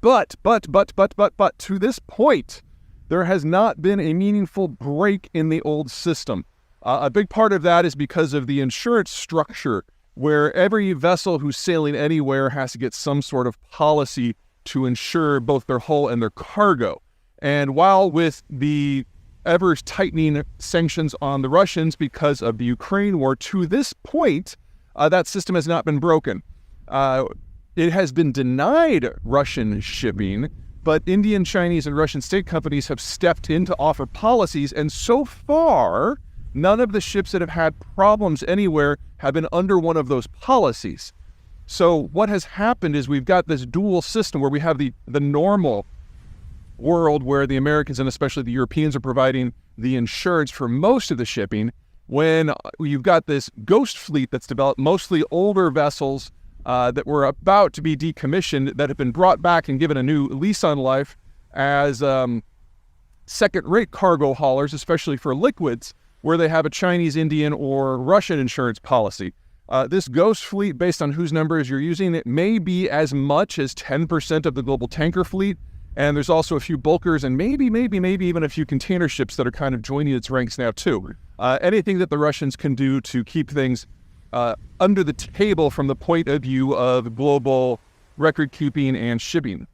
But, to this point, there has not been a meaningful break in the old system. A big part of that is because of the insurance structure where every vessel who's sailing anywhere has to get some sort of policy to ensure both their hull and their cargo. And while with the ever-tightening sanctions on the Russians because of the Ukraine war, to this point, that system has not been broken. It has been denied Russian shipping, but Indian, Chinese, and Russian state companies have stepped in to offer policies, and so far, none of the ships that have had problems anywhere have been under one of those policies. So what has happened is we've got this dual system where we have the normal world where the Americans and especially the Europeans are providing the insurance for most of the shipping, when you've got this ghost fleet that's developed, mostly older vessels that were about to be decommissioned, that have been brought back and given a new lease on life as second-rate cargo haulers, especially for liquids, where they have a Chinese, Indian, or Russian insurance policy. This ghost fleet, based on whose numbers you're using, it may be as much as 10% of the global tanker fleet. And there's also a few bulkers and maybe even a few container ships that are kind of joining its ranks now too. Anything that the Russians can do to keep things under the table from the point of view of global record keeping and shipping.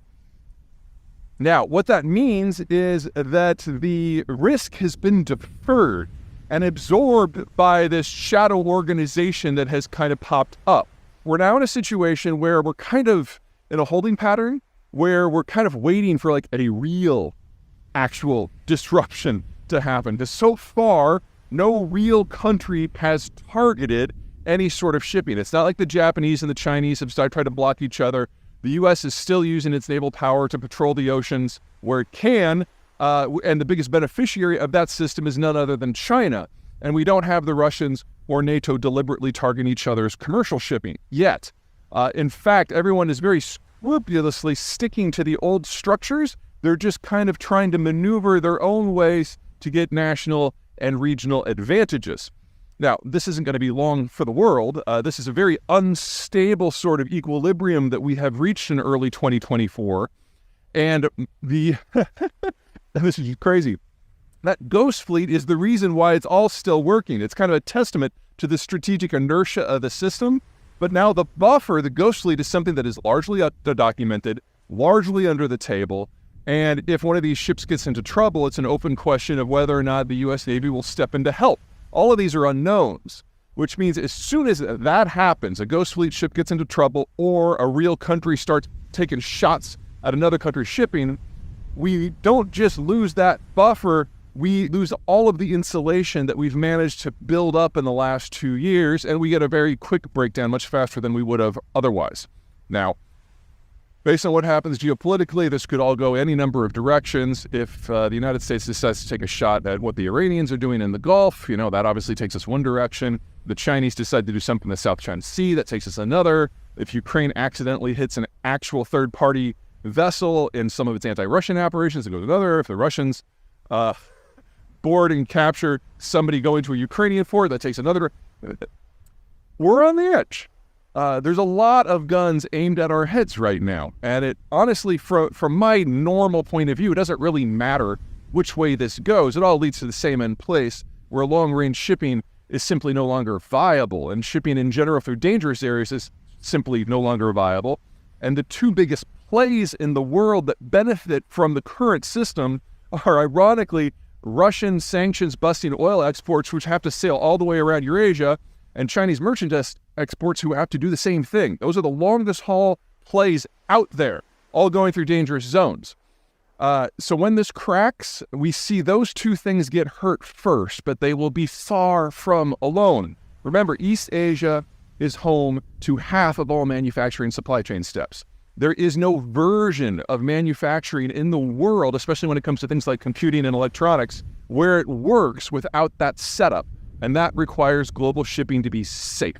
Now, what that means is that the risk has been deferred and absorbed by this shadow organization that has kind of popped up. We're now in a situation where we're kind of in a holding pattern, where we're kind of waiting for like a real, actual disruption to happen. Because so far, no real country has targeted any sort of shipping. It's not like the Japanese and the Chinese have started trying to block each other. The U.S. is still using its naval power to patrol the oceans where it can, and the biggest beneficiary of that system is none other than China. And we don't have the Russians or NATO deliberately targeting each other's commercial shipping yet. In fact, everyone is very scrupulously sticking to the old structures. They're just kind of trying to maneuver their own ways to get national and regional advantages. Now, this isn't going to be long for the world. This is a very unstable sort of equilibrium that we have reached in early 2024. And this is crazy. That ghost fleet is the reason why it's all still working. It's kind of a testament to the strategic inertia of the system. But now the buffer, the ghost fleet, is something that is largely documented, largely under the table. And if one of these ships gets into trouble, it's an open question of whether or not the U.S. Navy will step in to help. All of these are unknowns, which means as soon as that happens, a ghost fleet ship gets into trouble or a real country starts taking shots at another country's shipping, we don't just lose that buffer, we lose all of the insulation that we've managed to build up in the last 2 years, and we get a very quick breakdown much faster than we would have otherwise. Now, based on what happens geopolitically, this could all go any number of directions. If the United States decides to take a shot at what the Iranians are doing in the Gulf, that obviously takes us one direction. The Chinese decide to do something in the South China Sea, that takes us another. If Ukraine accidentally hits an actual third-party vessel in some of its anti-Russian operations, it goes another. If the Russians board and capture somebody going to a Ukrainian fort, that takes another. We're on the edge. There's a lot of guns aimed at our heads right now. And it honestly, from my normal point of view, it doesn't really matter which way this goes. It all leads to the same end place, where long-range shipping is simply no longer viable. And shipping in general through dangerous areas is simply no longer viable. And the two biggest plays in the world that benefit from the current system are, ironically, Russian sanctions-busting oil exports, which have to sail all the way around Eurasia, and Chinese merchandise exports who have to do the same thing. Those are the longest haul plays out there, all going through dangerous zones. So when this cracks, we see those two things get hurt first, but they will be far from alone. Remember, East Asia is home to half of all manufacturing supply chain steps. There is no version of manufacturing in the world, especially when it comes to things like computing and electronics, where it works without that setup. And that requires global shipping to be safe.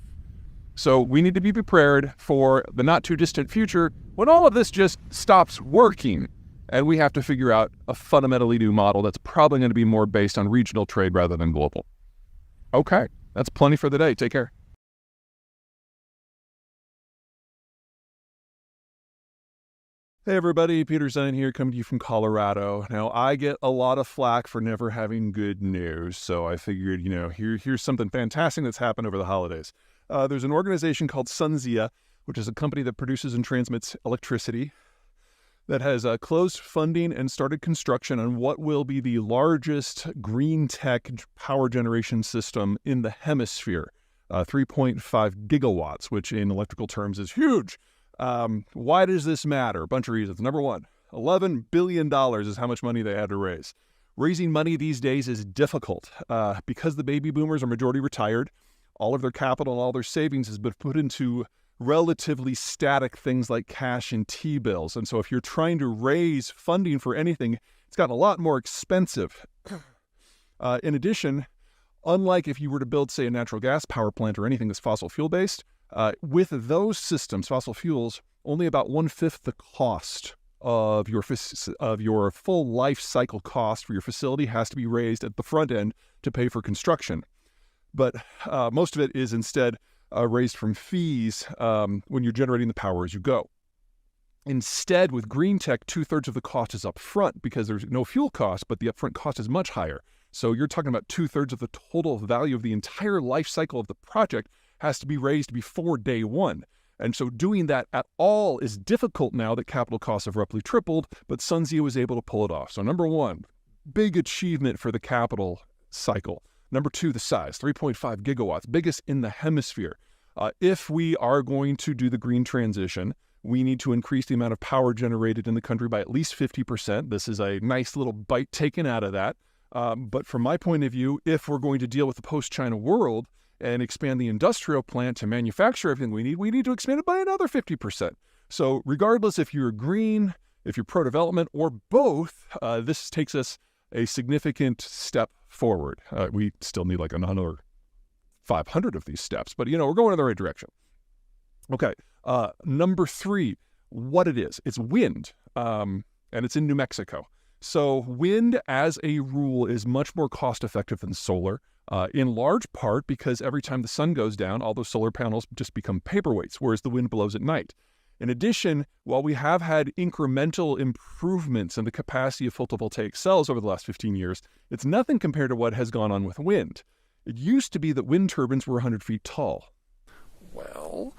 So we need to be prepared for the not too distant future when all of this just stops working. And we have to figure out a fundamentally new model that's probably going to be more based on regional trade rather than global. Okay, that's plenty for the day. Take care. Hey everybody, Peter Zeihan here, coming to you from Colorado. Now, I get a lot of flack for never having good news, so I figured, here's something fantastic that's happened over the holidays. There's an organization called SunZia, which is a company that produces and transmits electricity, that has closed funding and started construction on what will be the largest green tech power generation system in the hemisphere, 3.5 gigawatts, which in electrical terms is huge. Why does this matter? A bunch of reasons. Number one, $11 billion is how much money they had to raise. Raising money these days is difficult because the baby boomers are majority retired. All of their capital and all their savings has been put into relatively static things like cash and T-bills. And so if you're trying to raise funding for anything, it's gotten a lot more expensive. In addition, unlike if you were to build, say, a natural gas power plant or anything that's fossil fuel-based, with those systems, fossil fuels, only about 1/5 the cost of your full life cycle cost for your facility has to be raised at the front end to pay for construction. But most of it is instead raised from fees when you're generating the power as you go. Instead, with green tech, 2/3 of the cost is up front because there's no fuel cost, but the upfront cost is much higher. So you're talking about 2/3 of the total value of the entire life cycle of the project has to be raised before day one. And so doing that at all is difficult now that capital costs have roughly tripled, but SunZia was able to pull it off. So number one, big achievement for the capital cycle. Number two, the size, 3.5 gigawatts, biggest in the hemisphere. If we are going to do the green transition, we need to increase the amount of power generated in the country by at least 50%. This is a nice little bite taken out of that. But from my point of view, if we're going to deal with the post-China world and expand the industrial plant to manufacture everything we need to expand it by another 50%. So regardless if you're green, if you're pro-development, or both, this takes us a significant step forward. We still need like another 500 of these steps, but we're going in the right direction. Okay, number three, what it is. It's wind, and it's in New Mexico. So wind, as a rule, is much more cost-effective than solar, in large part because every time the sun goes down, all those solar panels just become paperweights, whereas the wind blows at night. In addition, while we have had incremental improvements in the capacity of photovoltaic cells over the last 15 years, it's nothing compared to what has gone on with wind. It used to be that wind turbines were 100 feet tall. Well,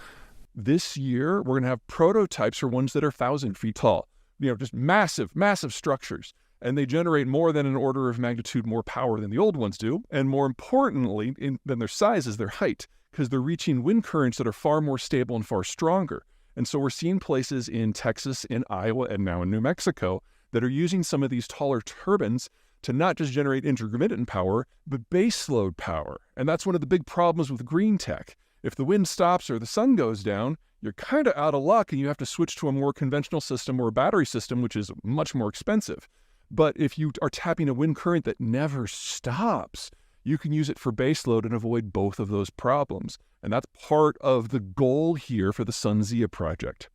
this year we're going to have prototypes for ones that are 1,000 feet tall. Just massive, massive structures. And they generate more than an order of magnitude more power than the old ones do. And more importantly than their size is their height, because they're reaching wind currents that are far more stable and far stronger. And so we're seeing places in Texas, in Iowa, and now in New Mexico that are using some of these taller turbines to not just generate intermittent power, but baseload power. And that's one of the big problems with green tech. If the wind stops or the sun goes down, you're kind of out of luck and you have to switch to a more conventional system or a battery system, which is much more expensive. But if you are tapping a wind current that never stops, you can use it for baseload and avoid both of those problems. And that's part of the goal here for the SunZia project.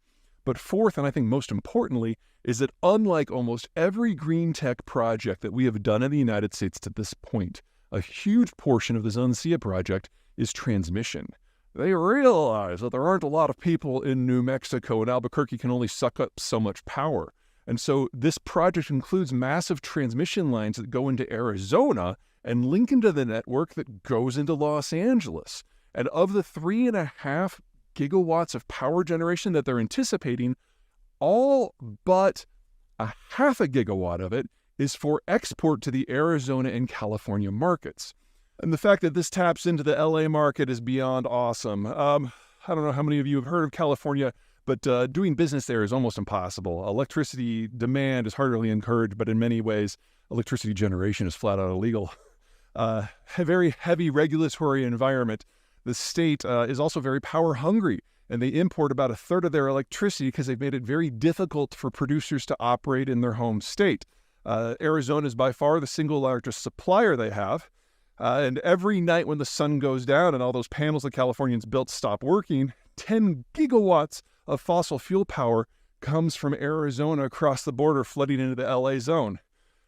But fourth, and I think most importantly, is that unlike almost every green tech project that we have done in the United States to this point, a huge portion of the SunZia project is transmission. They realize that there aren't a lot of people in New Mexico, and Albuquerque can only suck up so much power. And so this project includes massive transmission lines that go into Arizona and link into the network that goes into Los Angeles. And of the 3.5 gigawatts of power generation that they're anticipating, all but 0.5 gigawatt of it is for export to the Arizona and California markets. And the fact that this taps into the LA market is beyond awesome. I don't know how many of you have heard of California, but doing business there is almost impossible. Electricity demand is hardly encouraged, but in many ways, electricity generation is flat out illegal. A very heavy regulatory environment. The state is also very power hungry, and they import about 1/3 of their electricity because they've made it very difficult for producers to operate in their home state. Arizona is by far the single largest supplier they have. And every night when the sun goes down and all those panels that Californians built stop working, 10 gigawatts of fossil fuel power comes from Arizona across the border, flooding into the LA zone.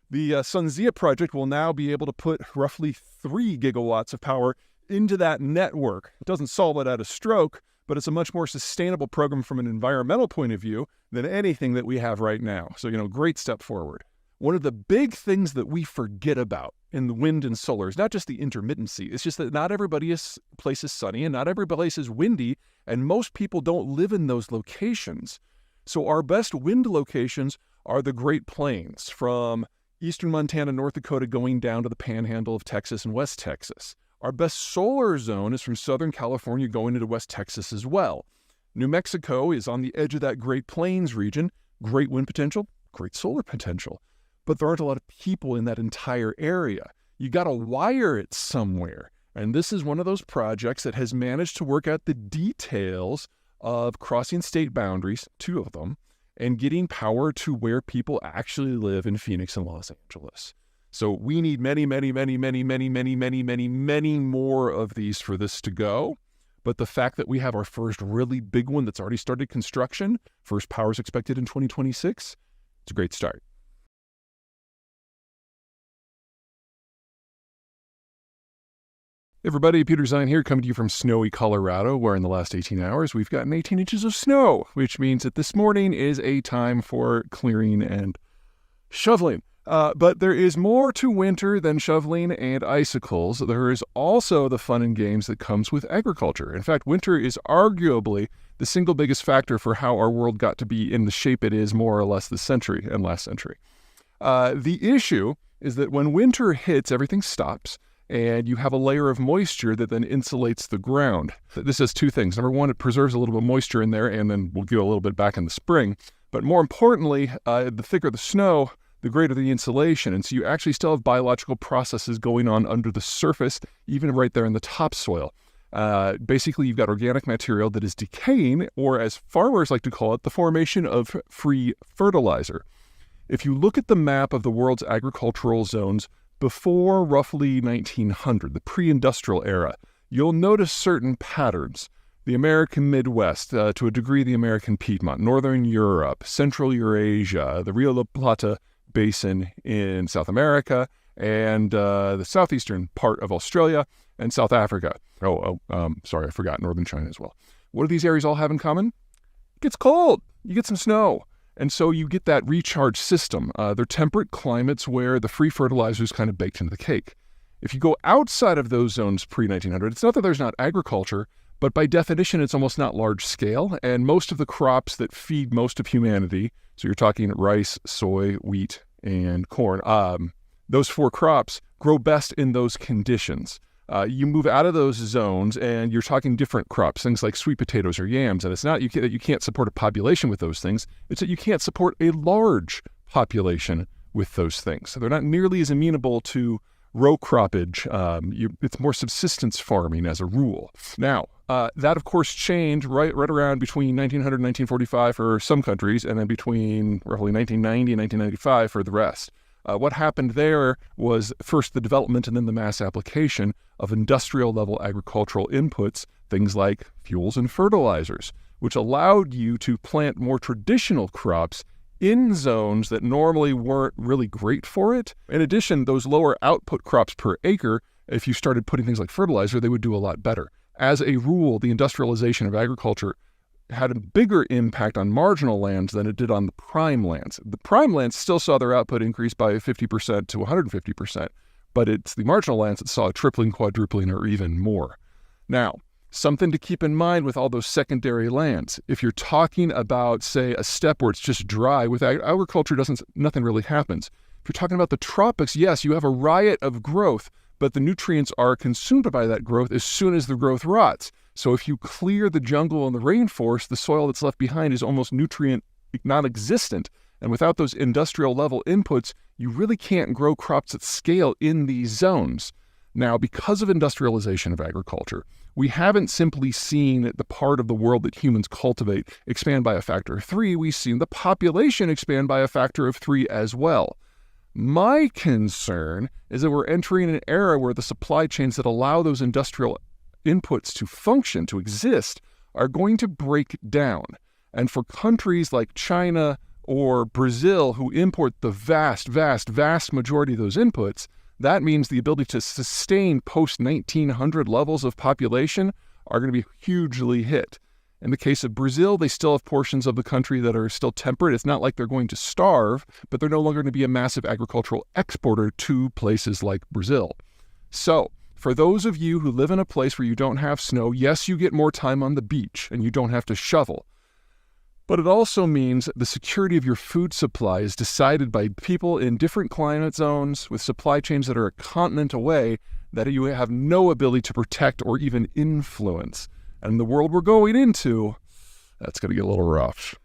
The SunZia project will now be able to put roughly 3 gigawatts of power into that network. It doesn't solve it at a stroke, but it's a much more sustainable program from an environmental point of view than anything that we have right now. So, great step forward. One of the big things that we forget about in the wind and solar is not just the intermittency. It's just that not every place is sunny and not every place is windy, and most people don't live in those locations. So our best wind locations are the Great Plains, from eastern Montana, North Dakota, going down to the panhandle of Texas and West Texas. Our best solar zone is from Southern California going into West Texas as well. New Mexico is on the edge of that Great Plains region. Great wind potential, great solar potential. But there aren't a lot of people in that entire area. You got to wire it somewhere. And this is one of those projects that has managed to work out the details of crossing state boundaries, 2 of them, and getting power to where people actually live in Phoenix and Los Angeles. So we need many, many, many, many, many, many, many, many, many more of these for this to go. But the fact that we have our first really big one that's already started construction, first power is expected in 2026, it's a great start. Hey everybody, Peter Zeihan here, coming to you from snowy Colorado, where in the last 18 hours we've gotten 18 inches of snow, which means that this morning is a time for clearing and shoveling. But there is more to winter than shoveling and icicles. There is also the fun and games that comes with agriculture. In fact, winter is arguably the single biggest factor for how our world got to be in the shape it is more or less this century and last century. The issue is that when winter hits, everything stops, and you have a layer of moisture that then insulates the ground. This does 2 things. Number 1, it preserves a little bit of moisture in there, and then we'll get a little bit back in the spring. But more importantly, the thicker the snow, the greater the insulation. And so you actually still have biological processes going on under the surface, even right there in the topsoil. Basically, you've got organic material that is decaying, or as farmers like to call it, the formation of free fertilizer. If you look at the map of the world's agricultural zones before roughly 1900, the pre-industrial era, you'll notice certain patterns. The American Midwest, to a degree the American Piedmont, Northern Europe, Central Eurasia, the Rio de la Plata Basin in South America, and the southeastern part of Australia and South Africa. Sorry, I forgot Northern China as well. What do these areas all have in common? It gets cold. You get some snow. And so you get that recharge system. They're temperate climates where the free fertilizer is kind of baked into the cake. If you go outside of those zones pre-1900, it's not that there's not agriculture, but by definition, it's almost not large scale. And most of the crops that feed most of humanity, so you're talking rice, soy, wheat, and corn, those 4 crops grow best in those conditions. You move out of those zones and you're talking different crops, things like sweet potatoes or yams. And it's not that you can't support a population with those things. It's that you can't support a large population with those things. So they're not nearly as amenable to row croppage. It's more subsistence farming as a rule. Now, that of course changed right around between 1900 and 1945 for some countries, and then between roughly 1990 and 1995 for the rest. What happened there was first the development and then the mass application of industrial-level agricultural inputs, things like fuels and fertilizers, which allowed you to plant more traditional crops in zones that normally weren't really great for it. In addition, those lower output crops per acre, if you started putting things like fertilizer, they would do a lot better. As a rule, the industrialization of agriculture had a bigger impact on marginal lands than it did on the prime lands. The prime lands still saw their output increase by 50% to 150%, but it's the marginal lands that saw a tripling, quadrupling, or even more. Now, something to keep in mind with all those secondary lands. If you're talking about, say, a steppe where it's just dry, with agriculture, nothing really happens. If you're talking about the tropics, yes, you have a riot of growth, but the nutrients are consumed by that growth as soon as the growth rots. So if you clear the jungle and the rainforest, the soil that's left behind is almost nutrient non-existent. And without those industrial level inputs, you really can't grow crops at scale in these zones. Now, because of industrialization of agriculture, we haven't simply seen the part of the world that humans cultivate expand by a factor of 3, we've seen the population expand by a factor of 3 as well. My concern is that we're entering an era where the supply chains that allow those industrial inputs to function, to exist, are going to break down. And for countries like China or Brazil, who import the vast, vast, vast majority of those inputs, that means the ability to sustain post-1900 levels of population are going to be hugely hit. In the case of Brazil, they still have portions of the country that are still temperate. It's not like they're going to starve, but they're no longer going to be a massive agricultural exporter to places like Brazil. So, for those of you who live in a place where you don't have snow, yes, you get more time on the beach and you don't have to shovel. But it also means the security of your food supply is decided by people in different climate zones with supply chains that are a continent away that you have no ability to protect or even influence. And the world we're going into, that's going to get a little rough.